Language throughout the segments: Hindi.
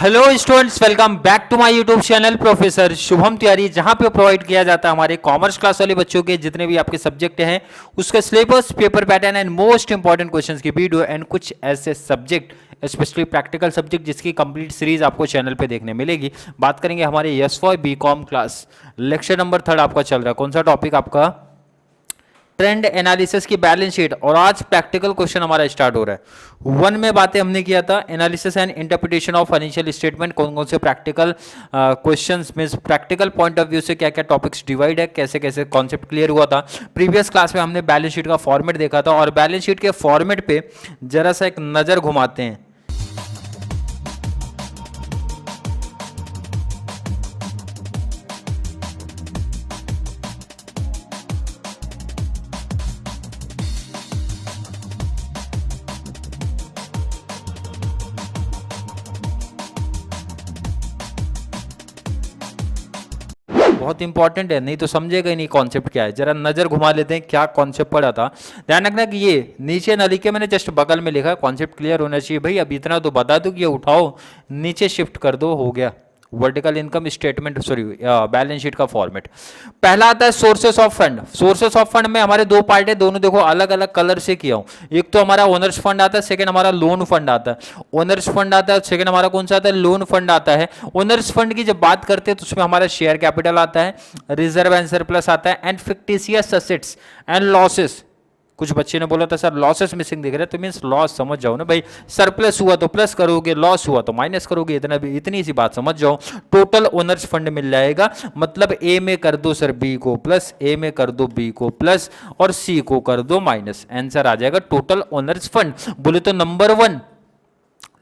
Hello students, welcome back to my YouTube channel professor Shubham Tiwari, जहां पे प्रोवाइड किया जाता है हमारे कॉमर्स क्लास वाले बच्चों के जितने भी आपके सब्जेक्ट हैं उसका syllabus, paper pattern and most important questions की वीडियो एंड कुछ ऐसे सब्जेक्ट स्पेशली प्रैक्टिकल सब्जेक्ट जिसकी कंप्लीट सीरीज आपको चैनल पे देखने मिलेगी। बात करेंगे हमारे yes for BCom class, lecture number 3 आपका चल रहा है। कौन सा टॉपिक आपका? ट्रेंड एनालिसिस की बैलेंस शीट। और आज प्रैक्टिकल क्वेश्चन हमारा स्टार्ट हो रहा है। 1 में बातें हमने किया था analysis and interpretation of financial statement, कौन कौन से प्रैक्टिकल क्वेश्चंस में प्रैक्टिकल पॉइंट ऑफ व्यू से क्या क्या टॉपिक्स डिवाइड है, कैसे कैसे कॉन्सेप्ट क्लियर हुआ था। प्रीवियस क्लास में हमने बैलेंस शीट का फॉर्मेट देखा था और बैलेंस शीट के फॉर्मेट पे जरा सा एक नजर घुमाते हैं। बहुत इंपॉर्टेंट है, नहीं तो समझेगा ही नहीं कॉन्सेप्ट क्या है। जरा नजर घुमा लेते हैं क्या कॉन्सेप्ट पढ़ा था। ध्यान रखना कि ये नीचे ना लिखे, मैंने जस्ट बगल में लिखा कॉन्सेप्ट क्लियर होना चाहिए भाई। अब इतना तो बता दो कि ये उठाओ नीचे शिफ्ट कर दो, हो गया। Vertical income statement, sorry balance sheet का फॉर्मेट। पहला आता है sources of fund. Sources of fund में हमारे दो पार्ट है, दोनों देखो अलग अलग कलर से किया हूं। एक तो हमारा ओनर्स फंड आता है, सेकंड हमारा लोन फंड आता है। ओनर्स फंड आता है, सेकंड हमारा कौन सा आता है? लोन फंड आता है। ओनर्स फंड की जब बात करते हैं तो उसमें हमारा शेयर कैपिटल आता है, रिजर्व एंड सरप्लस आता है and fictitious assets and losses. कुछ बच्चे ने बोला था सर लॉसेस मिसिंग दिख रहे, तो मींस लॉस समझ जाओ ना भाई। सरप्लस हुआ तो प्लस करोगे, लॉस हुआ तो माइनस करोगे, इतना भी इतनी सी बात समझ जाओ। टोटल ओनर्स फंड मिल जाएगा, मतलब ए में कर दो सर बी को प्लस, ए में कर दो बी को प्लस और सी को कर दो माइनस, आंसर आ जाएगा टोटल ओनर्स फंड। बोले तो नंबर 1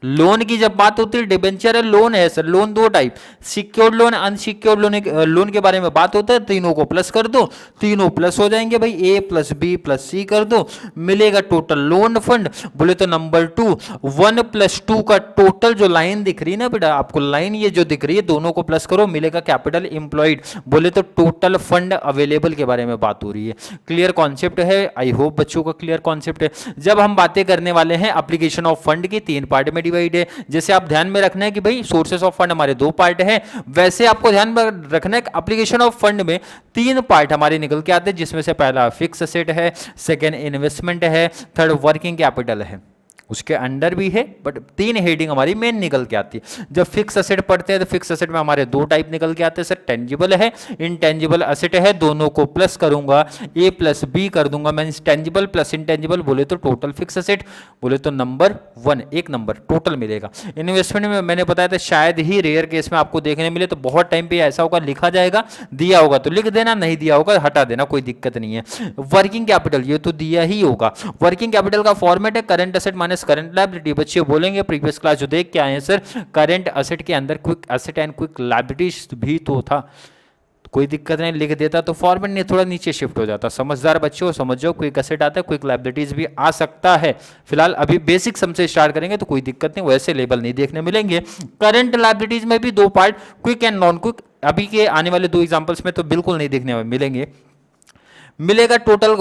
लोन की जब बात होती है, डिबेंचर है, लोन है सर। लोन दो type, secured loan, unsecured loan. Loan के बारे में बात होता है, तीनों को प्लस कर दो, तीनों प्लस हो जाएंगे भाई। ए प्लस बी प्लस सी कर दो, मिलेगा टोटल लोन फंड। बोले तो नंबर 2 1 + 2 का टोटल जो लाइन दिख रही है ना बेटा आपको, लाइन ये जो दिख रही है दोनों को प्लस करो, मिलेगा कैपिटल एम्प्लॉयड। बोले तो टोटल फंड अवेलेबल के बारे में बात हो रही है। क्लियर कॉन्सेप्ट है? आई होप बच्चों का क्लियर कॉन्सेप्ट है। जब हम बातें करने वाले हैं एप्लीकेशन ऑफ फंड की, 3 पार्ट में डिवाइड है। जैसे आप ध्यान में रखना है कि भाई सोर्सेस ऑफ फंड हमारे 2 पार्ट हैं, वैसे आपको ध्यान में रखना है कि एप्लीकेशन ऑफ फंड में 3 पार्ट हमारे निकल के आते हैं, जिसमें से पहला फिक्स एसेट है, सेकंड इन्वेस्टमेंट है, थर्ड वर्किंग कैपिटल है। उसके अंडर भी है बट 3 हेडिंग हमारी मेन निकल के आती है। जब फिक्स एसेट पढ़ते हैं तो फिक्स एसेट में हमारे 2 टाइप निकल के आते हैं सर, टेंजिबल है, इनटेंजिबल एसेट है। दोनों को प्लस करूंगा, ए प्लस बी कर दूंगा, मैं टेंजिबल प्लस इनटेंजिबल, बोले तो टोटल फिक्स एसेट। बोले तो नंबर 1 एक नंबर टोटल मिलेगा। इन्वेस्टमेंट में मैंने बताया था शायद ही रेयर केस में आपको देखने मिले, तो बहुत टाइम पे ऐसा होगा लिखा जाएगा, दिया होगा तो लिख देना, नहीं दिया होगा हटा देना, कोई दिक्कत नहीं है। वर्किंग कैपिटल ये तो दिया ही होगा। वर्किंग कैपिटल का फॉर्मेट है current asset minus current liability. बच्चे बोलेंगे प्रीवियस क्लास जो देख के आए हैं सर, करंट एसेट के अंदर quick asset and quick liabilities भी तो था, कोई दिक्कत नहीं, लिख देता तो फॉर्मेट नहीं थोड़ा नीचे शिफ्ट हो जाता। समझदार बच्चे हो समझ जाओ, क्विक एसेट आता है, क्विक लायबिलिटीज भी आ सकता है। फिलहाल अभी बेसिक सम से स्टार्ट करेंगे तो कोई दिक्कत नहीं, वैसे लेवल नहीं देखने मिलेंगे। करंट लायबिलिटीज में भी 2 part, quick and non quick. अभी के आने वाले 2 एग्जांपल्स में तो बिल्कुल नहीं देखने मिलेंगे। मिलेगा total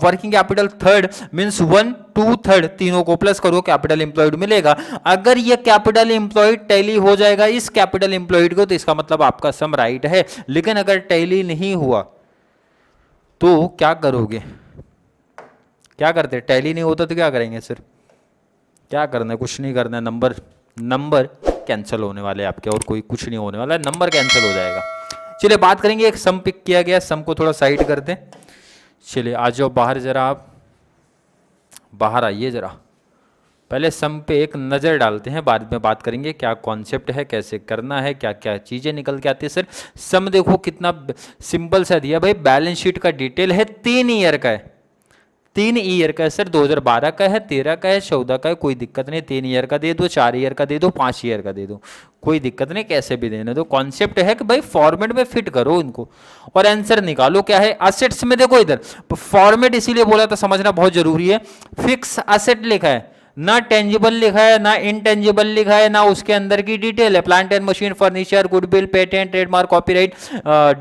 working capital third means 1 2 3 तीनों को प्लस करो, कैपिटल एम्प्लॉयड मिलेगा। अगर ये कैपिटल एम्प्लॉयड टैली हो जाएगा इस कैपिटल एम्प्लॉयड को, तो इसका मतलब आपका सम राइट है। लेकिन अगर टैली नहीं हुआ तो क्या करोगे? क्या करते? टैली नहीं होता तो क्या करेंगे सर? क्या करना है? कुछ नहीं करना है, नंबर कैंसिल होने वाले आपके, और कोई कुछ नहीं होने वाला है, नंबर कैंसिल हो जाएगा। चलिए बात करेंगे, एक सम पिक किया गया, सम को थोड़ा साइड कर दें। चलिए आ जाओ बाहर, जरा आप बाहर आइए जरा, पहले सम पे एक नज़र डालते हैं, बाद में बात करेंगे क्या कॉन्सेप्ट है, कैसे करना है, क्या क्या चीज़ें निकल के आती है। सर सम देखो कितना सिंपल सा दिया भाई, बैलेंस शीट का डिटेल है, 3 ईयर का है, 3 ईयर का है सर, 2012 का है, 13 का है, 14 का है, कोई दिक्कत नहीं। 3 ईयर का दे दो, 4 ईयर का दे दो, 5 ईयर का दे दो, कोई दिक्कत नहीं, कैसे भी देने दो। कॉन्सेप्ट है कि भाई फॉर्मेट में फिट करो इनको और आंसर निकालो। क्या है? असेट्स में देखो इधर फॉर्मेट इसीलिए बोला था, समझना बहुत जरूरी है। फिक्स असेट लिखा है, ना टेंजिबल लिखा है ना इनटेंजिबल लिखा है ना उसके अंदर की डिटेल है, plant and machine, furniture, goodwill, patent, trademark, copyright,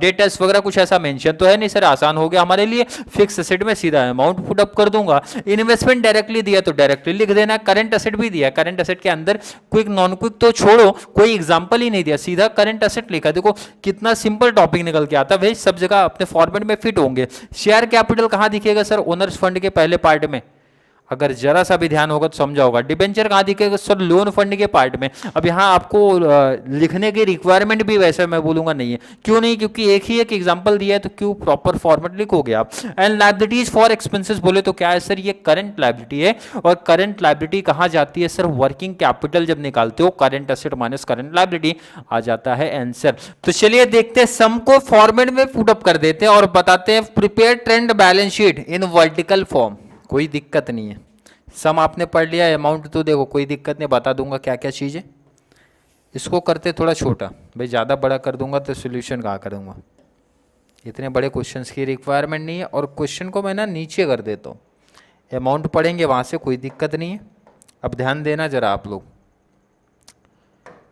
debtors वगैरह कुछ ऐसा मेंशन तो है नहीं सर, आसान हो गया हमारे लिए। फिक्स एसेट में सीधा अमाउंट पुट अप कर दूंगा, इन्वेस्टमेंट डायरेक्टली दिया तो डायरेक्टली लिख देना, करंट एसेट भी दिया, करंट एसेट के अंदर क्विक नॉन क्विक तो छोड़ो, कोई एग्जांपल ही नहीं दिया, सीधा करंट एसेट लिखा। देखो कितना सिंपल टॉपिक निकल के आता है, सब जगह अपने फॉर्मेट में फिट होंगे। शेयर कैपिटल कहां दिखेगा सर, ओनर्स फंड के पहले पार्ट में, अगर जरा सा भी ध्यान होगा तो समझा होगा। डिबेंचर कहाँ दिखेगा सर, लोन फंड के पार्ट में। अब यहाँ आपको लिखने की रिक्वायरमेंट भी वैसे मैं बोलूंगा नहीं है, क्यों नहीं, क्योंकि एक ही एक एग्जांपल दिया है, तो क्यों प्रॉपर फॉर्मेट लिखोगे आप। एंड लायबिलिटीज फॉर एक्सपेंसेस बोले तो क्या है सर, ये करंट लायबिलिटी है, और करंट लायबिलिटी कहाँ जाती है सर, वर्किंग कैपिटल जब निकालते हो, current asset minus current liability आ जाता है आंसर। तो चलिए देखते हैं, सम को फॉर्मेट में पुट अप कर देते हैं और बताते हैं prepare trend balance sheet in vertical form. कोई दिक्कत नहीं है, सम आपने पढ़ लिया, अमाउंट तो देखो कोई दिक्कत नहीं, बता दूंगा क्या क्या चीज़ें। इसको करते थोड़ा छोटा, भाई ज़्यादा बड़ा कर दूंगा तो सोल्यूशन कहाँ करूँगा, इतने बड़े क्वेश्चंस की रिक्वायरमेंट नहीं है, और क्वेश्चन को मैं ना नीचे कर देता हूँ, अमाउंट पढ़ेंगे वहाँ से, कोई दिक्कत नहीं है। अब ध्यान देना जरा, आप लोग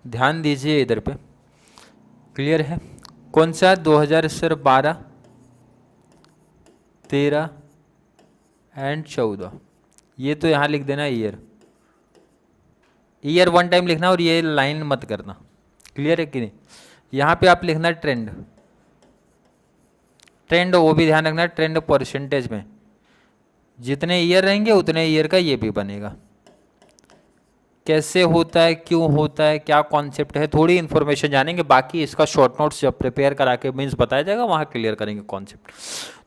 ध्यान दीजिए इधर पे, क्लियर है। कौन सा 2012, 13 एंड 14, ये तो यहाँ लिख देना ईयर, ईयर वन टाइम लिखना और ये लाइन मत करना, क्लियर है कि नहीं। यहाँ पे आप लिखना ट्रेंड, ट्रेंड वो भी ध्यान रखना, ट्रेंड परसेंटेज में, जितने ईयर रहेंगे उतने ईयर का ये भी बनेगा। कैसे होता है, क्यों होता है, क्या कॉन्सेप्ट है, थोड़ी इन्फॉर्मेशन जानेंगे, बाकी इसका शॉर्ट नोट्स जब प्रिपेयर करा के मीन्स बताया जाएगा वहाँ क्लियर करेंगे कॉन्सेप्ट।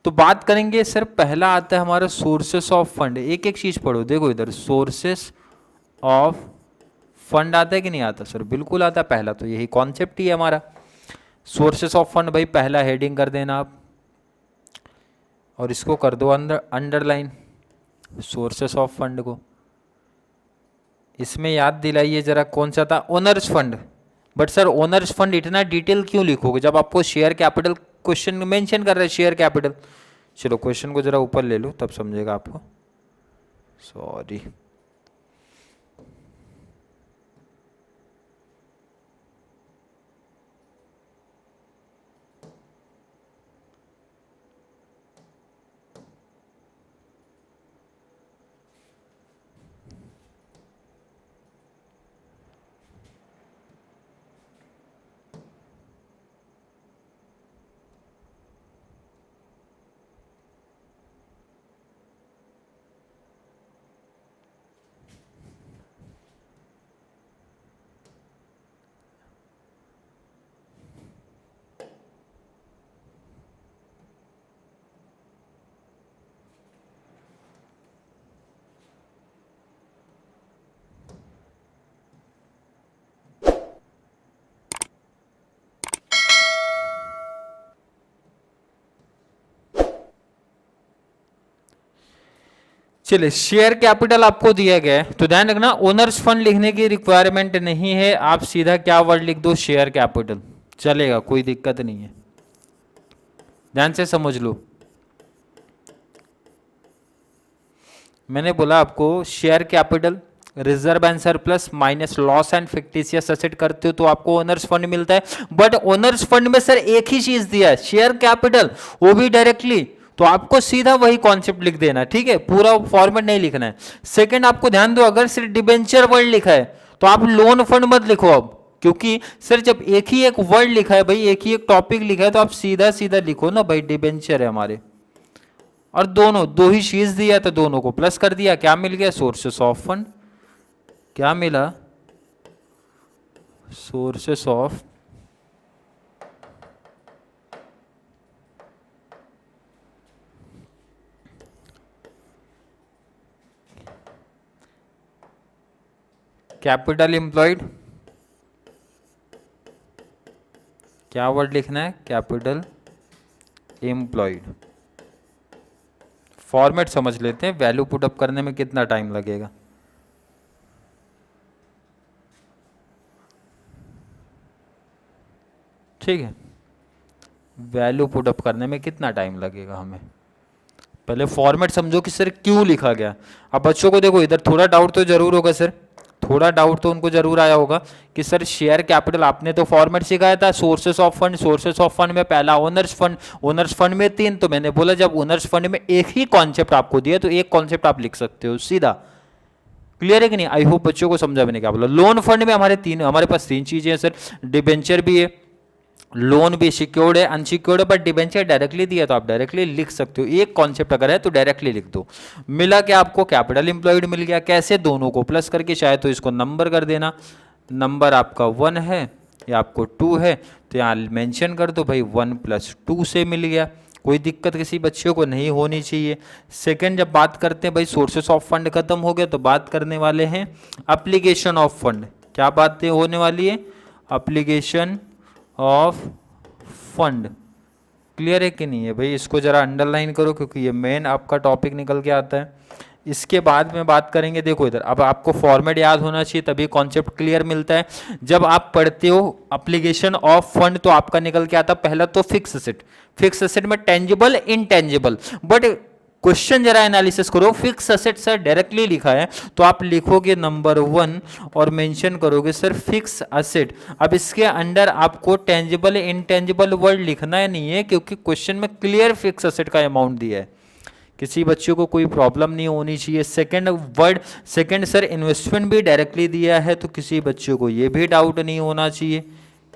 तो बात करेंगे सर, पहला आता है हमारा सोर्सेस ऑफ फंड, एक एक चीज़ पढ़ो, देखो इधर सोर्सेस ऑफ फंड आता है कि नहीं आता सर, बिल्कुल आता है, पहला तो यही कॉन्सेप्ट ही है हमारा, सोर्सेस ऑफ फंड। भाई पहला हेडिंग कर देना आप, और इसको कर दो अंडरलाइन, सोर्सेस ऑफ फंड को। इसमें याद दिलाइए जरा कौन सा था, owner's fund. But sir owner's fund इतना डिटेल क्यों लिखोगे जब आपको शेयर कैपिटल क्वेश्चन मेंशन कर रहे हैं, शेयर कैपिटल। चलो क्वेश्चन को जरा ऊपर ले लो तब समझेगा आपको, सॉरी। चलिए शेयर कैपिटल आपको दिया गया है, तो ध्यान रखना ओनर्स फंड लिखने की रिक्वायरमेंट नहीं है, आप सीधा क्या वर्ड लिख दो, शेयर कैपिटल, चलेगा, कोई दिक्कत नहीं है, ध्यान से समझ लो। मैंने बोला आपको share capital, reserve and surplus minus loss and fictitious asset करते हो तो आपको ओनर्स फंड मिलता है। बट ओनर्स फंड में सर एक ही चीज दिया है, शेयर कैपिटल, वो भी डायरेक्टली, तो आपको सीधा वही कॉन्सेप्ट लिख देना, ठीक है, पूरा फॉर्मेट नहीं लिखना है। सेकंड आपको ध्यान दो, अगर सिर्फ डिबेंचर वर्ड लिखा है तो आप लोन फंड मत लिखो अब, क्योंकि सर जब एक ही एक वर्ड लिखा है भाई, एक ही एक टॉपिक लिखा है, तो आप सीधा सीधा लिखो ना भाई, डिबेंचर है हमारे, और दोनों दो ही चीज दिया तो दोनों को प्लस कर दिया, क्या मिल गया, सोर्सेस ऑफ फंड। क्या मिला, सोर्सेस ऑफ कैपिटल एम्प्लॉयड, क्या वर्ड लिखना है, कैपिटल एम्प्लॉयड। फॉर्मेट समझ लेते हैं, वैल्यू पुट अप करने में कितना टाइम लगेगा। ठीक है, वैल्यू पुट अप करने में कितना टाइम लगेगा हमें, पहले फॉर्मेट समझो कि सर क्यों लिखा गया। अब बच्चों को देखो इधर थोड़ा डाउट तो जरूर होगा सर, थोड़ा डाउट तो उनको जरूर आया होगा कि सर शेयर कैपिटल आपने तो फॉर्मेट सिखाया था, sources of fund, sources of fund में पहला ओनर्स फंड, ओनर्स फंड में 3, तो मैंने बोला जब ओनर्स फंड में एक ही कॉन्सेप्ट आपको दिया तो एक कॉन्सेप्ट आप लिख सकते हो सीधा। क्लियर है कि नहीं? आई होप बच्चों को समझा मैंने क्या बोला। लोन फंड में हमारे पास 3 चीजें हैं सर, डिबेंचर भी है, लोन भी सिक्योर्ड है, अनसिक्योर्ड है, बट डिबेंचर डायरेक्टली दिया तो आप डायरेक्टली लिख सकते हो, एक कॉन्सेप्ट अगर है तो डायरेक्टली लिख दो। मिला क्या आपको? कैपिटल इंप्लॉयड मिल गया। कैसे? दोनों को प्लस करके, चाहे तो इसको नंबर कर देना, नंबर आपका 1 है या आपको 2 है तो यहाँ मेंशन कर दो भाई 1 + 2 से मिल गया। कोई दिक्कत किसी बच्चों को नहीं होनी चाहिए। सेकंड, जब बात करते हैं भाई सोर्सेस ऑफ फंड खत्म हो गया तो बात करने वाले हैं एप्लीकेशन ऑफ फंड। क्या बातें होने वाली है? Application of fund. क्लियर है कि नहीं है भाई? इसको जरा अंडरलाइन करो क्योंकि ये मेन आपका टॉपिक निकल के आता है। इसके बाद में बात करेंगे, देखो इधर अब आपको फॉर्मेट याद होना चाहिए तभी कॉन्सेप्ट क्लियर मिलता है। जब आप पढ़ते हो एप्लीकेशन ऑफ फंड तो आपका निकल के आता पहला तो फिक्स एसेट। फिक्स एसेट में टेंजिबल, इनटेंजिबल, बट क्वेश्चन जरा एनालिसिस करो। फिक्स एसेट सर डायरेक्टली लिखा है तो आप लिखोगे नंबर 1 और मेंशन करोगे सर फिक्स एसेट। अब इसके अंडर आपको टेंजिबल इनटेंजिबल वर्ड लिखना है नहीं है क्योंकि क्वेश्चन में क्लियर फिक्स एसेट का अमाउंट दिया है, किसी बच्चों को कोई प्रॉब्लम नहीं होनी चाहिए। सेकंड सर इन्वेस्टमेंट भी डायरेक्टली दिया है तो किसी बच्चों को ये भी डाउट नहीं होना चाहिए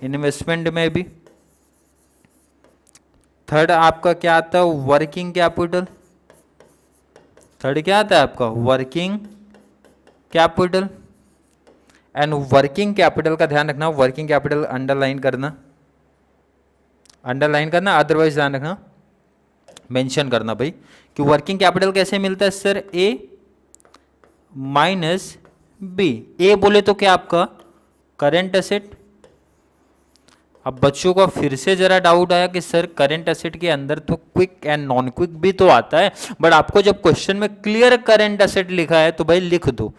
इन्वेस्टमेंट में भी। थर्ड आपका क्या आता है? Working capital. थर्ड क्या आता है आपका? Working capital. And working capital का ध्यान रखना, वर्किंग कैपिटल अंडरलाइन करना, अदरवाइज ध्यान रखना मेंशन करना भाई कि वर्किंग कैपिटल कैसे मिलता है सर? ए माइनस बी। ए बोले तो क्या आपका? Current asset. अब बच्चों को फिर से जरा डाउट आया कि सर करेंट एसेट के अंदर तो क्विक एंड नॉन क्विक भी तो आता है, बट आपको जब क्वेश्चन में क्लियर करेंट एसेट लिखा है तो भाई लिख दो।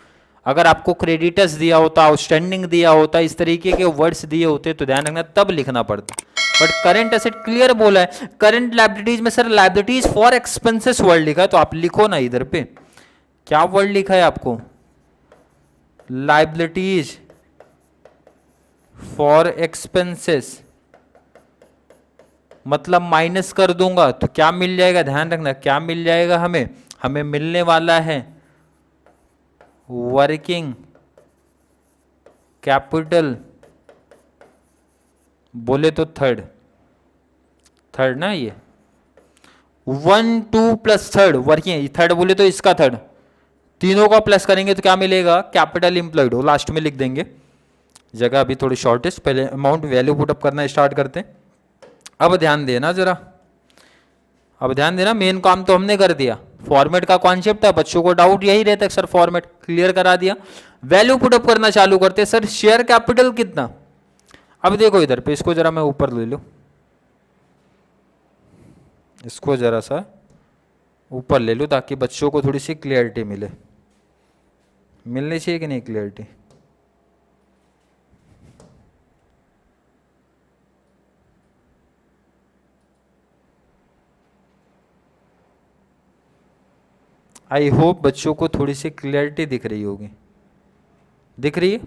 अगर आपको क्रेडिटर्स दिया होता, आउटस्टैंडिंग दिया होता, इस तरीके के वर्ड्स दिए होते तो ध्यान रखना तब लिखना पड़ता, बट करंट एसेट क्लियर बोला है। करंट लायबिलिटीज में sir liabilities for expenses word लिखा है तो आप लिखो ना इधर पे क्या वर्ड लिखा है आपको? लायबिलिटीज फॉर एक्सपेंसेस, मतलब माइनस कर दूंगा तो क्या मिल जाएगा? ध्यान रखना क्या मिल जाएगा हमें मिलने वाला है वर्किंग कैपिटल। बोले तो थर्ड ना, ये 1 2 प्लस थर्ड वर्किंग, थर्ड बोले तो इसका थर्ड, तीनों का प्लस करेंगे तो क्या मिलेगा? Capital employed. हो लास्ट में लिख देंगे, जगह अभी थोड़ी शॉर्टेज, पहले अमाउंट वैल्यू पुटअप करना स्टार्ट करते हैं। अब ध्यान देना जरा, मेन काम तो हमने कर दिया, फॉर्मेट का कॉन्सेप्ट है। बच्चों को डाउट यही रहता है सर फॉर्मेट क्लियर करा दिया, वैल्यू पुटअप करना चालू करते हैं। सर शेयर कैपिटल कितना? अब देखो इधर पे, इसको जरा मैं ऊपर ले लो, इसको जरा सा ऊपर ले लो ताकि बच्चों को थोड़ी सी क्लियरिटी मिलनी चाहिए कि नहीं क्लियरिटी? आई होप बच्चों को थोड़ी सी क्लियरिटी दिख रही होगी। दिख रही है?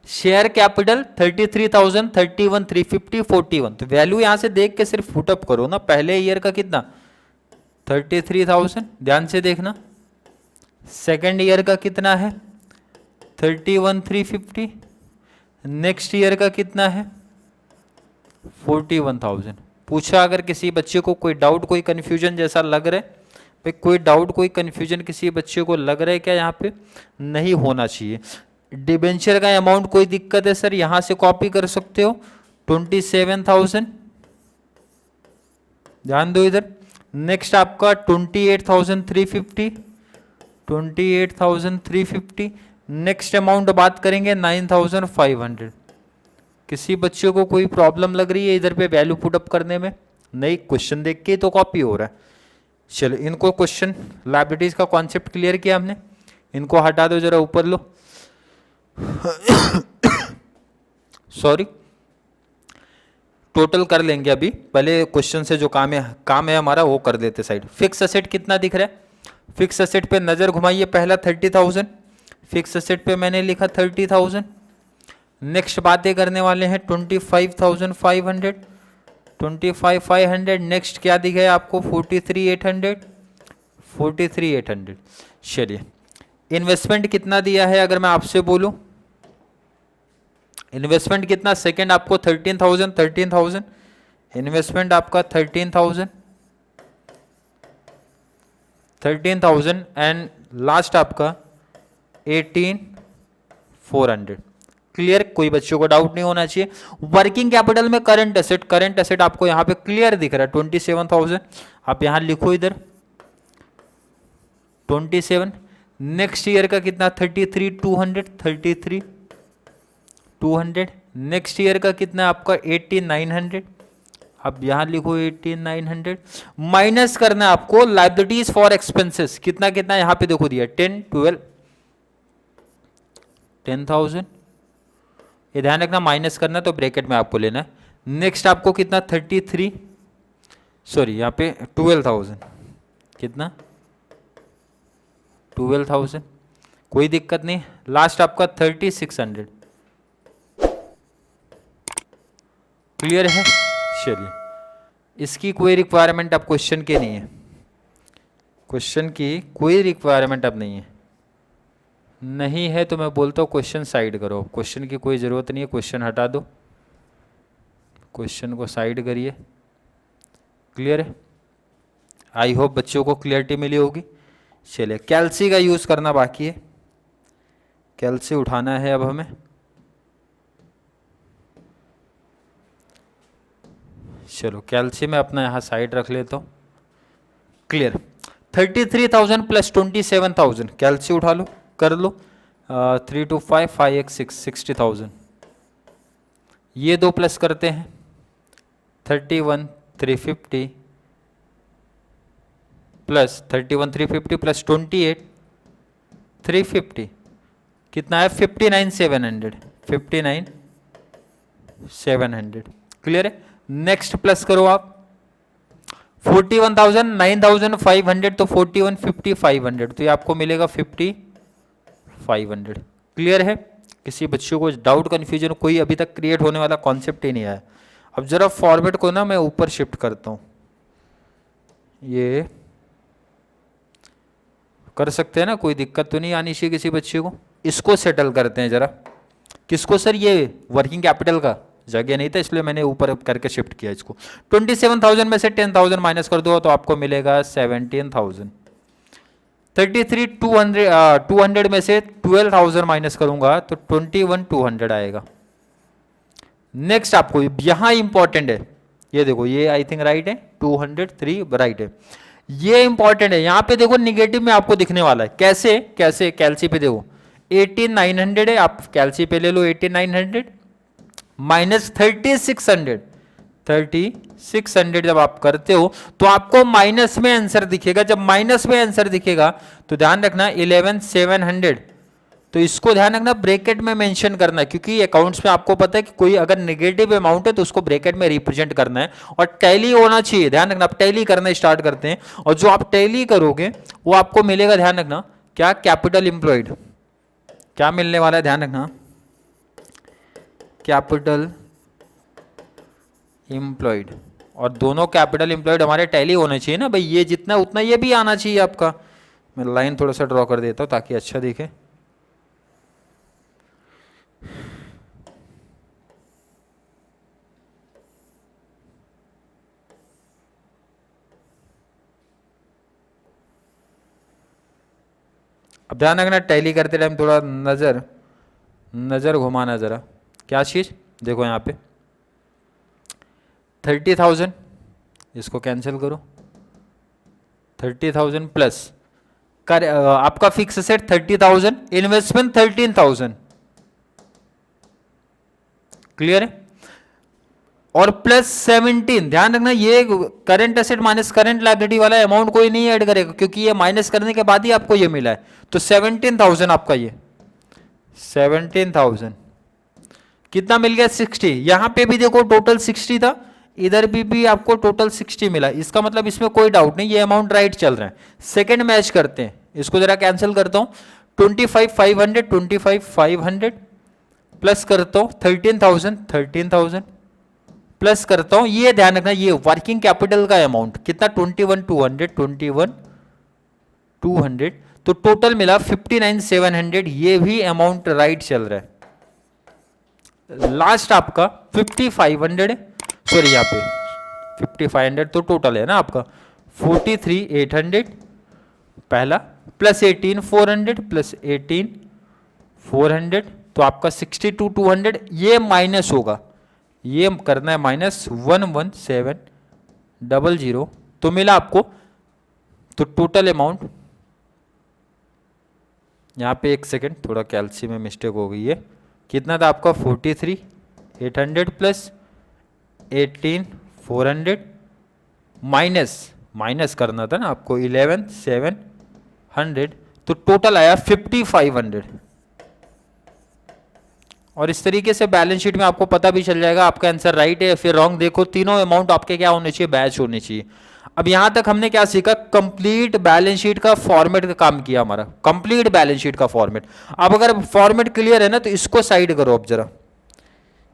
शेयर कैपिटल 33,000, 31, 350, 41, तो वैल्यू यहां से देख के सिर्फ फुटअप करो ना। पहले ईयर का कितना? 33,000, ध्यान से देखना। सेकेंड ईयर का कितना है? 31,350। नेक्स्ट ईयर का कितना है? 41,000। पूछा अगर किसी बच्चे को कोई डाउट, कोई कंफ्यूजन जैसा लग रहा है भाई, कोई डाउट कोई कंफ्यूजन किसी बच्चे को लग रहा है क्या? यहाँ पे नहीं होना चाहिए। डिबेंचर का अमाउंट कोई दिक्कत है सर? यहां से कॉपी कर सकते हो 27,000, ध्यान दो इधर। नेक्स्ट आपका 28,350, 28,350। नेक्स्ट अमाउंट बात करेंगे 9,500। किसी बच्चे को कोई प्रॉब्लम लग रही है इधर पे वैल्यू पुटअप करने में? नहीं, क्वेश्चन देख के तो कॉपी हो रहा है। चलो इनको क्वेश्चन लायबिलिटीज का कॉन्सेप्ट क्लियर किया हमने, इनको हटा दो जरा ऊपर लो सॉरी। टोटल कर लेंगे अभी, पहले क्वेश्चन से जो काम है हमारा वो कर देते साइड। फिक्स असेट कितना दिख रहा है? फिक्स असेट पे नज़र घुमाइए, पहला 30,000 फिक्स असेट पे मैंने लिखा 30,000। नेक्स्ट बातें करने वाले हैं 25,500, 25,500। नेक्स्ट क्या दिख गया आपको? 43,800, 43,800। चलिए, इन्वेस्टमेंट कितना दिया है अगर मैं आपसे बोलूं? इन्वेस्टमेंट कितना? सेकंड आपको 13,000, 13,000 इन्वेस्टमेंट आपका 13,000, 13,000 एंड लास्ट आपका 18,400। क्लियर? कोई बच्चों को डाउट नहीं होना चाहिए। वर्किंग कैपिटल में करंट एसेट आपको यहां पे क्लियर दिख रहा है 27,000। आप यहां लिखो इधर 27। नेक्स्ट ईयर का कितना? 33,200, 33,200। नेक्स्ट ईयर का कितना आपका? 18,900। अब यहां लिखो 18,900। माइनस करना है आपको लायबिलिटीज फॉर एक्सपेंसेस। कितना कितना यहां पे देखो दिया 10, 12, 10,000। ये ध्यान रखना, माइनस करना तो ब्रैकेट में आपको लेना है। नेक्स्ट आपको कितना? 33, सॉरी यहां पे 12,000। कितना? 12,000। कोई दिक्कत नहीं। लास्ट आपका 3600। क्लियर है? चलिए, इसकी कोई रिक्वायरमेंट अब क्वेश्चन के नहीं है, क्वेश्चन की कोई रिक्वायरमेंट अब नहीं है। नहीं है तो मैं बोलता हूँ क्वेश्चन साइड करो, क्वेश्चन की कोई ज़रूरत नहीं है, क्वेश्चन हटा दो, क्वेश्चन को साइड करिए। क्लियर है? आई होप बच्चों को क्लियरिटी मिली होगी। चलिए, कैल्सी का यूज़ करना बाकी है, कैल्सी उठाना है अब हमें। चलो, कैल्सी में अपना यहाँ साइड रख लेता हूँ। क्लियर? 33,000 प्लस 27,000 कैल्सी उठा लो, कर लो। 3 2 5 5 1 6 60,000। ये दो प्लस करते हैं 31,350 प्लस 31,350 प्लस 28,350 कितना है? 59,700, 59,700। क्लियर है? नेक्स्ट प्लस करो आप 41,000, 9,500 तो 41,500 तो ये आपको मिलेगा 50,500। क्लियर है? किसी बच्चों को डाउट कन्फ्यूजन कोई अभी तक क्रिएट होने वाला कॉन्सेप्ट ही नहीं आया। अब जरा फॉर्मेट को ना मैं ऊपर शिफ्ट करता हूँ, ये कर सकते हैं ना, कोई दिक्कत तो नहीं आनी चाहिए किसी बच्चे को। इसको सेटल करते हैं जरा। किसको सर? ये वर्किंग कैपिटल का जगह नहीं था इसलिए मैंने ऊपर करके शिफ्ट किया इसको। 27,000 में से 10,000 माइनस कर दो तो आपको मिलेगा 17,000। 33,200 में से 12,000 माइनस करूंगा तो 21,200 आएगा। नेक्स्ट आपको यहां इंपॉर्टेंट है, ये देखो, ये आई थिंक राइट है, 203 राइट है। ये इंपॉर्टेंट है, यहां पे देखो निगेटिव में आपको दिखने वाला है। कैसे? कैसे? कैल्सी पे देखो 18,900 है, आप कैल्सी पे ले लो 18,900 माइनस 3,600, 3,600 जब आप करते हो तो आपको माइनस में आंसर दिखेगा। जब माइनस में आंसर दिखेगा तो ध्यान रखना 11,700, तो इसको ध्यान रखना ब्रैकेट में मेंशन करना है, क्योंकि अकाउंट्स में आपको पता है कि कोई अगर नेगेटिव अमाउंट है तो उसको ब्रैकेट में रिप्रेजेंट करना है और टैली होना चाहिए। ध्यान रखना, आप टैली करना स्टार्ट करते हैं और जो आप टैली करोगे वो आपको मिलेगा, ध्यान रखना क्या? Capital employed. क्या मिलने वाला है? ध्यान रखना, कैपिटल एम्प्लॉयड। और दोनों कैपिटल एम्प्लॉयड हमारे टैली होने चाहिए ना भाई, ये जितना उतना ये भी आना चाहिए आपका। मैं लाइन थोड़ा सा ड्रॉ कर देता हूं ताकि अच्छा दिखे। अब ध्यान रखना, टैली करते टाइम थोड़ा नजर घुमाना जरा। क्या चीज? देखो यहाँ पे 30,000, इसको कैंसिल करो। 30,000 प्लस आपका फिक्स एसेट 30,000, इन्वेस्टमेंट 13,000। क्लियर है? और प्लस 17, ध्यान रखना ये current asset minus current liability वाला अमाउंट कोई नहीं ऐड करेगा, क्योंकि ये माइनस करने के बाद ही आपको ये मिला है। तो 17,000 आपका ये 17,000 कितना मिल गया 60। यहाँ पे भी देखो टोटल 60 था, इधर भी आपको टोटल 60 मिला। इसका मतलब इसमें कोई डाउट नहीं, ये अमाउंट राइट चल रहा है। सेकंड मैच करते हैं, इसको जरा कैंसिल करता हूँ। 25,500 प्लस करता हूँ 13,000 प्लस करता हूँ। ये ध्यान रखना, ये वर्किंग कैपिटल का अमाउंट कितना 21,200 तो टोटल मिला 59,700। ये भी अमाउंट राइट चल रहा है। लास्ट आपका 5,500, सॉरी यहाँ पे 5,500 तो टोटल है ना आपका 43,800 पहला, प्लस 18,400 प्लस 18,400 तो आपका 62,200। ये माइनस होगा, ये करना है माइनस 11,700 तो मिला आपको। तो टोटल अमाउंट यहाँ पे एक सेकेंड, थोड़ा कैल्सी में मिस्टेक हो गई है। कितना था आपका 43,800 प्लस 18,400 माइनस करना था ना आपको 11,700 तो टोटल आया 5,500। और इस तरीके से बैलेंस शीट में आपको पता भी चल जाएगा आपका आंसर राइट है या फिर रॉन्ग। देखो तीनों अमाउंट आपके क्या होने चाहिए, बैच होने चाहिए। अब यहां तक हमने क्या सीखा, कंप्लीट बैलेंस शीट का फॉर्मेट का काम किया हमारा, कंप्लीट बैलेंस शीट का फॉर्मेट। अब अगर फॉर्मेट क्लियर है ना तो इसको साइड करो अब जरा,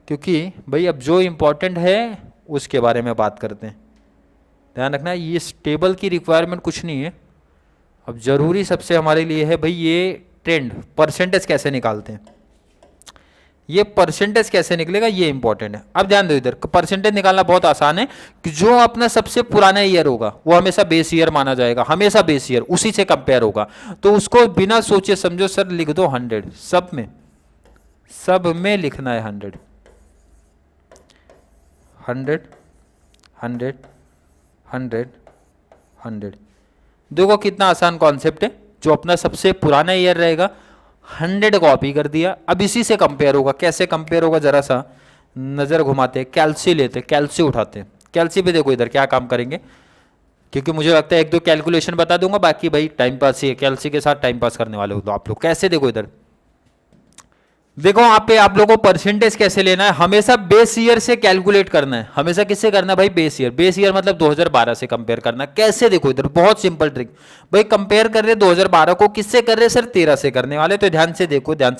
क्योंकि भाई अब जो इंपॉर्टेंट है उसके बारे में बात करते हैं। ध्यान रखना ये टेबल की रिक्वायरमेंट कुछ नहीं है, अब जरूरी सबसे हमारे लिए है भाई ये ट्रेंड, परसेंटेज कैसे निकालते हैं, ये परसेंटेज कैसे निकलेगा ये इंपॉर्टेंट है। अब ध्यान दो, इधर परसेंटेज निकालना बहुत आसान है कि जो अपना सबसे पुराना ईयर होगा वो हमेशा बेस ईयर माना जाएगा, हमेशा बेस ईयर उसी से कंपेयर होगा। तो उसको बिना सोचे समझो सर लिख दो 100, सब में लिखना है 100 100 100 100 100। देखो कितना आसान कॉन्सेप्ट है, जो अपना सबसे पुराना ईयर रहेगा 100 कॉपी कर दिया। अब इसी से कंपेयर होगा, कैसे कंपेयर होगा जरा सा नजर घुमाते हैं, कैल्सी लेते हैं, कैल्सी उठाते हैं। कैल्सी पे देखो इधर क्या काम करेंगे, क्योंकि मुझे लगता है एक दो कैलकुलेशन बता दूंगा, बाकी भाई टाइम पास ही है, कैल्सी के साथ टाइम पास करने वाले हो तो आप लोग। कैसे देखो इधर देखो, वहां पे आप लोगों को परसेंटेज कैसे लेना है, हमेशा बेस ईयर से कैलकुलेट करना है। हमेशा किससे करना है भाई, बेस ईयर। बेस ईयर मतलब 2012 से कंपेयर करना। कैसे देखो इधर बहुत सिंपल ट्रिक, भाई कंपेयर कर रहे 2012 को किससे कर रहे सर, 13 से करने वाले। तो ध्यान से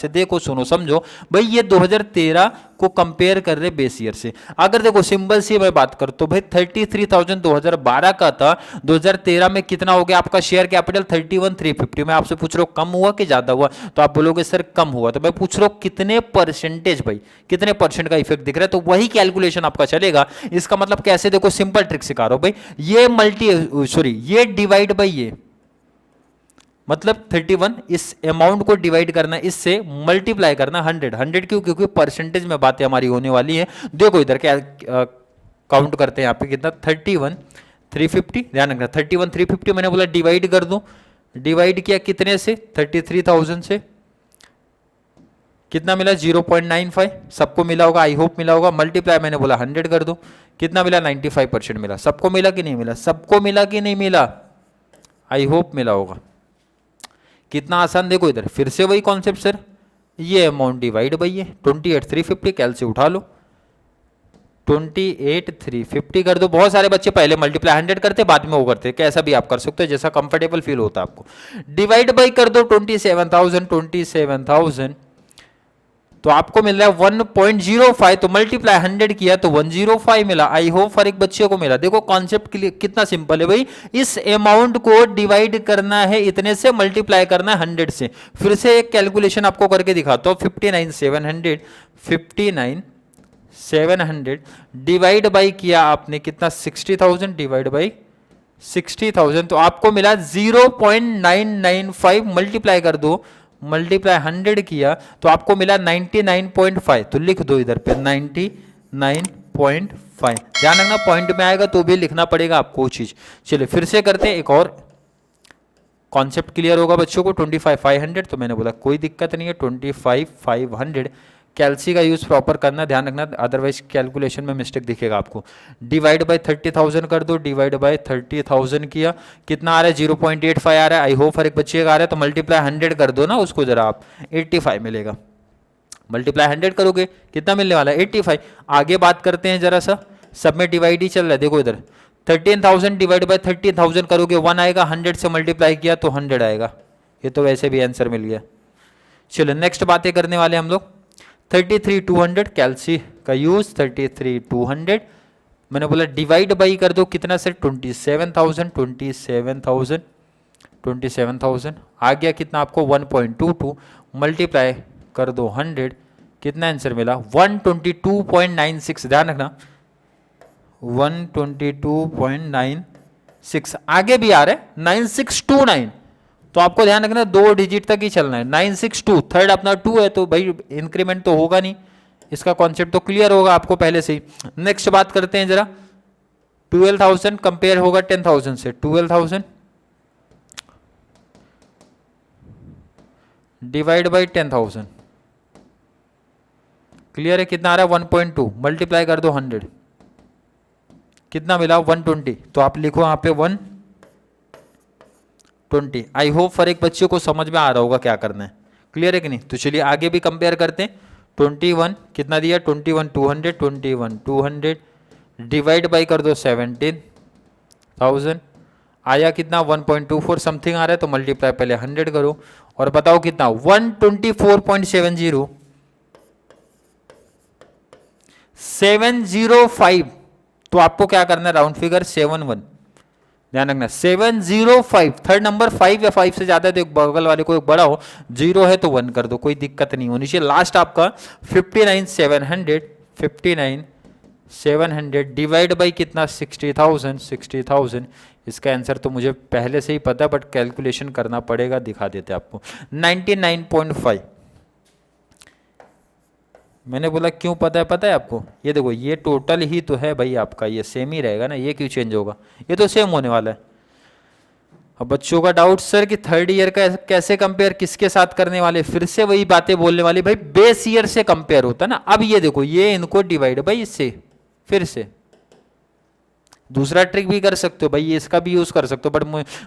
देखो सुनो समझो, भाई ये 2013 को कंपेयर कर रहे बेस ईयर से। अगर देखो सिंबल से मैं बात करता हूं भाई 33,000 2012 का था, 2013 में कितना हो गया आपका शेयर कैपिटल 31,350। मैं आपसे पूछ रहा हूं कम हुआ कि ज्यादा हुआ, तो आप बोलोगे सर कम हुआ। तो मैं पूछ रहा हूं कितने परसेंटेज, भाई कितने परसेंट का इफेक्ट दिख रहा है, तो वही कैलकुलेशन आपका चलेगा। इसका मतलब कैसे देखो, सिंपल ट्रिक सिखा रहा हूं भाई, ये डिवाइड बाई ये, मतलब 31, इस अमाउंट को डिवाइड करना, इससे मल्टीप्लाई करना 100 क्यों, क्योंकि परसेंटेज में बातें हमारी होने वाली है। देखो इधर क्या काउंट करते हैं यहाँ पे, कितना 31,350। ध्यान रखना 31,350 मैंने बोला डिवाइड कर दूं, डिवाइड किया कितने से 33,000 से, कितना मिला 0.95, सबको मिला होगा, आई होप मिला होगा। मल्टीप्लाई मैंने बोला 100 कर दो, कितना मिला 95% मिला। सबको मिला कि नहीं मिला, सबको मिला कि नहीं मिला, आई होप मिला होगा। कितना आसान, देखो इधर फिर से वही कॉन्सेप्ट सर, ये अमाउंट डिवाइड बाई ये 28,350, कैल से उठा लो 28,350 कर दो। बहुत सारे बच्चे पहले मल्टीप्लाई 100 करते बाद में वो करते, कैसा भी आप कर सकते हो जैसा कंफर्टेबल फील होता है आपको। डिवाइड बाई कर दो 27,000 तो आपको मिल रहा है 1.05, तो मल्टीप्लाई 100 किया तो 105 मिला। आई होप हर एक बच्चे को मिला। देखो कॉन्सेप्ट कितना सिंपल है भाई, इस अमाउंट को डिवाइड करना है इतने से, मल्टीप्लाई करना है 100 से। फिर से एक कैलकुलेशन आपको करके दिखाता हूं, 59,700 डिवाइड बाई किया आपने कितना 60,000 डिवाइड बाई 60,000 तो आपको मिला 0.995, मल्टीप्लाई कर दो, मल्टीप्लाई 100 किया तो आपको मिला 99.5, तो लिख दो इधर पे 99.5। ध्यान रखना पॉइंट में आएगा तो भी लिखना पड़ेगा आपको चीज। चलिए फिर से करते हैं, एक और कॉन्सेप्ट क्लियर होगा बच्चों को। 25,500 तो मैंने बोला कोई दिक्कत नहीं है, 25,500 कैल्सी का यूज प्रॉपर करना, ध्यान रखना, अदरवाइज कैलकुलेशन में मिस्टेक दिखेगा आपको। डिवाइड बाय 30,000 कर दो, डिवाइड बाय 30,000 किया, कितना आ रहा है 0.85 आ रहा है। आई होप हर एक बच्चे का आ रहा है, तो मल्टीप्लाई 100 कर दो ना उसको जरा आप, 85 मिलेगा। मल्टीप्लाई 100 करोगे कितना मिलने वाला है 85। आगे बात करते हैं जरा सा, सब में डिवाइड ही चल रहा है, देखो इधर 13,000 डिवाइड बाय 13,000 करोगे 1 आएगा, 100 से मल्टीप्लाई किया तो 100 आएगा। ये तो वैसे भी आंसर मिल गया। चलो नेक्स्ट बातें करने वाले हम लोग 33,200 कैलसी का यूज 33,200 मैंने बोला डिवाइड बाई कर दो कितना से 27,000 आ गया कितना आपको 1.22 मल्टीप्लाई कर दो 100 कितना आंसर मिला 122.96। ध्यान रखना 122.96 आगे भी आ रहा है 9629 तो आपको ध्यान रखना 2 डिजिट तक ही चलना है 962 थर्ड अपना 2 है तो भाई इंक्रीमेंट तो होगा नहीं, इसका कॉन्सेप्ट तो क्लियर होगा आपको पहले से ही। नेक्स्ट बात करते हैं जरा 12,000 कंपेयर होगा 10,000 से 12,000 डिवाइड बाई 10,000 क्लियर है कितना आ रहा है 1.2 मल्टीप्लाई कर दो 100 कितना मिला 120 तो आप लिखो यहाँ पे 120। आई होप हर एक बच्चे को समझ में आ रहा होगा क्या करना है, क्लियर है कि नहीं। तो चलिए आगे भी कंपेयर करते हैं 21 कितना दिया 21,200 डिवाइड बाई कर दो 17,000 आया कितना 1.24 समथिंग आ रहा है तो मल्टीप्लाई पहले 100 करो और बताओ कितना 124.70 705 तो आपको क्या करना है राउंड फिगर 71 ध्यान रखना 705 थर्ड नंबर 5 या 5 से ज्यादा है तो एक बगल वाले को एक बड़ा हो 0 है तो 1 कर दो कोई दिक्कत नहीं होनी चाहिए। लास्ट आपका 59,700 डिवाइड बाई कितना 60,000 इसका आंसर तो मुझे पहले से ही पता है बट कैलकुलेशन करना पड़ेगा, दिखा देते आपको 99.5। मैंने बोला क्यों पता है आपको, ये देखो ये टोटल ही तो है भाई आपका, ये सेम ही रहेगा ना, ये क्यों चेंज होगा, ये तो सेम होने वाला है। अब बच्चों का डाउट सर कि थर्ड ईयर का कैसे कंपेयर किसके साथ करने वाले, फिर से वही बातें बोलने वाली भाई बेस ईयर से कंपेयर होता ना। अब ये देखो ये इनको डिवाइड भाई इससे फिर से दूसरा ट्रिक भी कर सकते हो भाई, ये इसका भी यूज कर सकते हो बट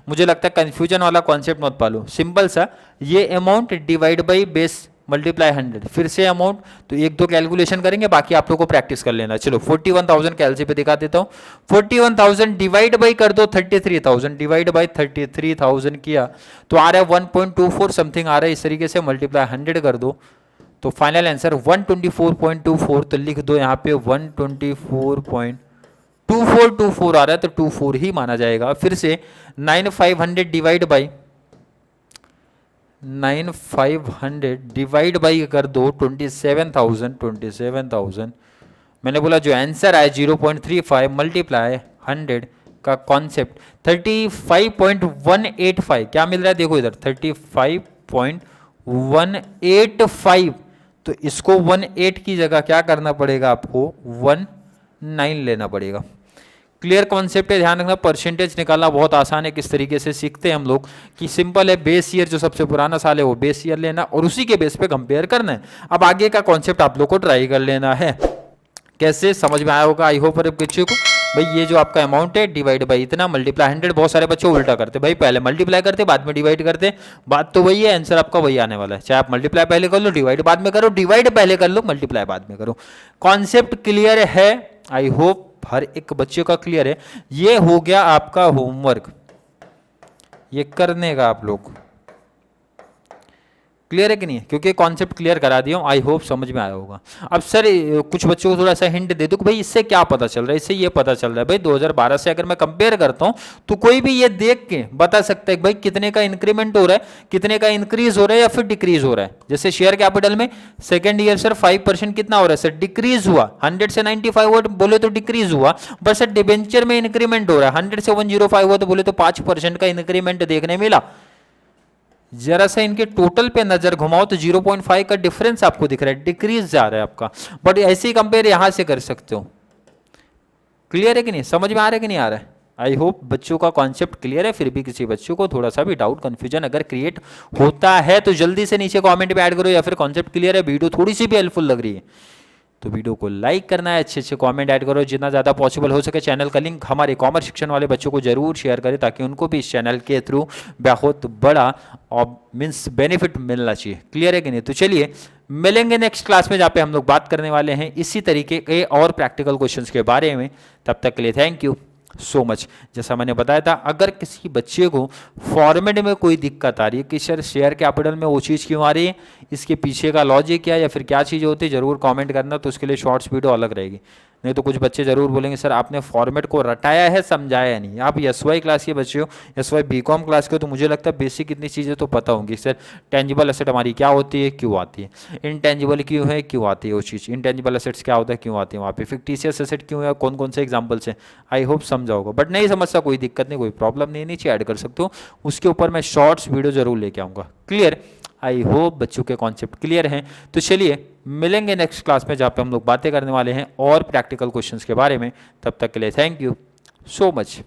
मुझे लगता है कंफ्यूजन वाला कॉन्सेप्ट मत पालो। सिंपल सा ये amount divide by base multiply 100 फिर से अमाउंट, तो एक दो कैलकुलेशन करेंगे बाकी आप लोग को प्रैक्टिस कर लेना। चलो 41,000 कैलसी पे दिखा देता हूँ 41,000 डिवाइड बाई कर दो 33,000 डिवाइड बाई 33,000 किया तो आ रहा है 1.24 समथिंग आ रहा है, इस तरीके से मल्टीप्लाई 100 कर दो तो फाइनल आंसर 124.24 तो लिख दो यहाँ पे 124.2424 आ रहा है तो 24 ही माना जाएगा। फिर से 9,500 डिवाइड बाई 9,500 डिवाइड बाई कर दो 27,000 मैंने बोला जो आंसर आया 0.35 मल्टीप्लाई 100 का कॉन्सेप्ट 35.185 क्या मिल रहा है देखो इधर 35.185 तो इसको 18 की जगह क्या करना पड़ेगा आपको 19 लेना पड़ेगा। क्लियर कॉन्सेप्ट है, ध्यान रखना परसेंटेज निकालना बहुत आसान है। किस तरीके से सीखते हैं हम लोग कि सिंपल है बेस ईयर जो सबसे पुराना साल है वो बेस ईयर लेना और उसी के बेस पे कंपेयर करना है। अब आगे का कॉन्सेप्ट आप लोग को ट्राई कर लेना है, कैसे समझ में आया होगा आई होप बच्चे को। भाई ये जो आपका अमाउंट है डिवाइड बाई इतना मल्टीप्लाई 100, बहुत सारे बच्चे उल्टा करते भाई पहले मल्टीप्लाई करते बाद में डिवाइड करते, बात तो वही है आंसर आपका वही आने वाला है। चाहे आप मल्टीप्लाई पहले कर लो डिवाइड बाद में करो, डिवाइड पहले कर लो मल्टीप्लाई बाद में करो। कॉन्सेप्ट क्लियर है आई होप हर एक बच्चे का क्लियर है। ये हो गया आपका होमवर्क, ये करने का आप लोग क्लियर है कि नहीं है, क्योंकि कॉन्सेप्ट क्लियर करा दिया हूं आई होप समझ में आया होगा। अब सर कुछ बच्चों को थोड़ा सा हिंट दे दूं कि भाई इससे क्या पता चल रहा है, इससे ये पता चल रहा है भाई 2012 से अगर मैं कंपेयर करता हूं तो कोई भी ये देख के बता सकता है कि भाई कितने का इंक्रीमेंट हो रहा है, कितने का इंक्रीज हो रहा है या फिर डिक्रीज हो रहा है। जैसे शेयर कैपिटल में सेकेंड ईयर सर 5% कितना हो रहा है सर डिक्रीज हुआ, 100 से 95 बोले तो डिक्रीज हुआ, बट सर डिबेंचर में इंक्रीमेंट हो रहा है 100 से 105 हुआ तो बोले तो 5% का इंक्रीमेंट देखने मिला। जरा सा इनके टोटल पे नजर घुमाओ तो 0.5 का डिफरेंस आपको दिख रहा है, डिक्रीज जा रहा है आपका, बट ऐसे ही कंपेयर यहां से कर सकते हो। क्लियर है कि नहीं, समझ में आ रहा है कि नहीं आ रहा है। आई होप बच्चों का कॉन्सेप्ट क्लियर है। फिर भी किसी बच्चों को थोड़ा सा भी डाउट कंफ्यूजन अगर क्रिएट होता है तो जल्दी से नीचे कमेंट में ऐड करो, या फिर कॉन्सेप्ट क्लियर है वीडियो थोड़ी सी भी हेल्पफुल लग रही है तो वीडियो को लाइक करना है, अच्छे अच्छे कमेंट ऐड करो, जितना ज़्यादा पॉसिबल हो सके। चैनल का लिंक हमारे कॉमर्स शिक्षण वाले बच्चों को जरूर शेयर करें, ताकि उनको भी इस चैनल के थ्रू बहुत बड़ा और मीन्स बेनिफिट मिलना चाहिए। क्लियर है कि नहीं? तो चलिए मिलेंगे नेक्स्ट क्लास में, जहाँ पे हम लोग बात करने वाले हैं इसी तरीके के और प्रैक्टिकल क्वेश्चंस के बारे में। तब तक के लिए थैंक यू सो मच। जैसा मैंने बताया था, अगर किसी बच्चे को फॉर्मेट में कोई दिक्कत आ रही है कि सर शेयर कैपिटल में वो चीज़ क्यों आ रही है, इसके पीछे का लॉजिक क्या है या फिर क्या चीज़ होती है, जरूर कमेंट करना, तो उसके लिए शॉर्ट्स वीडियो अलग रहेगी। नहीं तो कुछ बच्चे जरूर बोलेंगे सर आपने फॉर्मेट को रटाया है, समझाया नहीं। आप SY क्लास के बच्चे हो, SY BCom क्लास के हो, तो मुझे लगता है बेसिक इतनी चीज़ें तो पता होंगी। सर टेंजिबल एसेट हमारी क्या होती है, क्यों आती है, इनटेंजिबल क्यों है, क्यों आती है वो चीज़, इनटेंजिबल एसेट्स क्या होता है, क्यों आती है वहाँ पे, फिक्टिशियस एसेट क्यों है, कौन कौन से एग्जाम्पल्स हैं। आई होप समझा होगा, बट नहीं समझता कोई दिक्कत नहीं, कोई प्रॉब्लम नहीं, नीचे ऐड कर सकते हो, उसके ऊपर मैं शॉर्ट्स वीडियो जरूर लेके आऊँगा। क्लियर? आई होप बच्चों के कॉन्सेप्ट क्लियर हैं। तो चलिए मिलेंगे नेक्स्ट क्लास में, जहाँ पे हम लोग बातें करने वाले हैं और प्रैक्टिकल क्वेश्चंस के बारे में। तब तक के लिए थैंक यू सो मच।